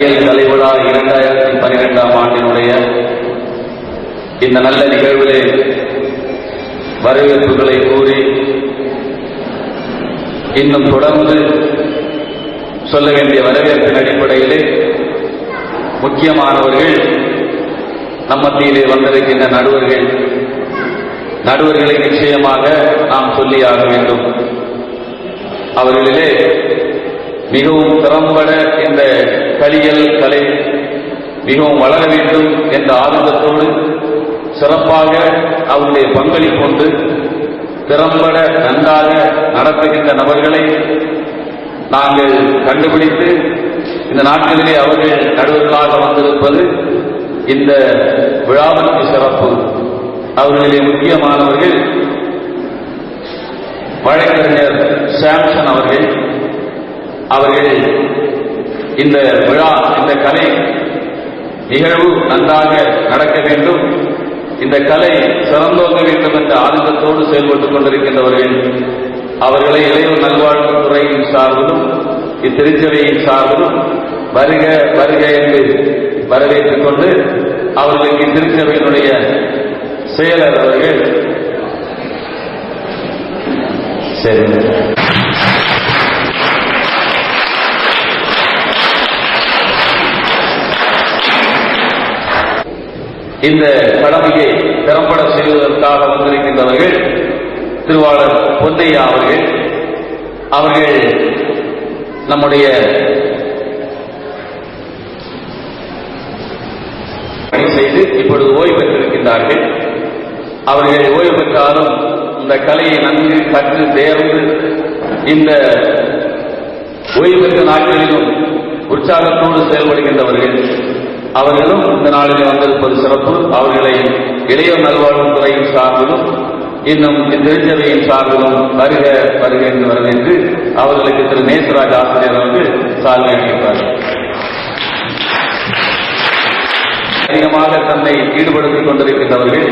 கலைவிழா 2012ஆம் ஆண்டினுடைய இந்த நல்ல நிகழ்விலே வரவேற்புகளை கூறி இன்னும் தொடர்ந்து சொல்ல வேண்டிய வரவேற்பின் அடிப்படையிலே முக்கியமானவர்கள் நம் மத்தியிலே வந்திருக்கின்ற நடுவர்களை நிச்சயமாக நாம் சொல்லியாக வேண்டும். அவர்களிலே மிகவும் திறம்பட இந்த களியல் கலை மிகவும் வளர வேண்டும் என்ற ஆர்வத்தோடு சிறப்பாக அவருடைய பங்களிப்பு கொண்டு திறம்பட நன்றாக நடத்துகின்ற நபர்களை நாங்கள் கண்டுபிடித்து இந்த நாட்களிலே அவர்கள் நடுவர்களாக வந்திருப்பது இந்த விழாவிற்கு சிறப்பு. அவர்களிலே முக்கியமானவர்கள் வழக்கறிஞர் சாம்சன் அவர்கள் இந்த விழா, இந்த கலை நிகழ்வு நன்றாக நடக்க வேண்டும், இந்த கலை சிறந்தோங்க வேண்டும் என்ற ஆனந்தத்தோடு செயல்பட்டுக் கொண்டிருக்கின்றவர்கள். அவர்களை இளையோர் நல்வாழ்வுத்துறையின் சார்பிலும் இத்திருச்சபையின் சார்பிலும் வருக வருக என்று வரவேற்றுக் கொண்டு அவர்களுக்கு இத்திருச்சபையினுடைய செயலர் அவர்கள் சரி இந்த கடமையை திறம்பட செய்வதற்காக வந்திருக்கின்றவர்கள் திருவாளர் பொன்னையா அவர்கள் நம்முடைய பணி செய்து இப்பொழுது ஓய்வு பெற்றிருக்கின்றார்கள். அவர்கள் ஓய்வு பெற்றாலும் இந்த கலையை நன்கு கற்று தேர்ந்து இந்த ஓய்வு பெற்ற நாட்களிலும் உற்சாகத்தோடு செயல்படுகின்றவர்கள். அவர்களும் இந்த நாளிலே வந்திருப்பது சிறப்பு. அவர்களை இளையோர் நல்வாழ்வுத்துறையின் சார்பிலும் இன்னும் திருச்சபையின் சார்பிலும் வருக வருக என்று வரவேற்று அவர்களுக்கு திரு நேசராஜ் ஆசிரியர் அவர்கள் சால்வை அளிக்கிறார்கள். அதிகமாக தன்னை ஈடுபடுத்திக் கொண்டிருக்கின்றவர்கள்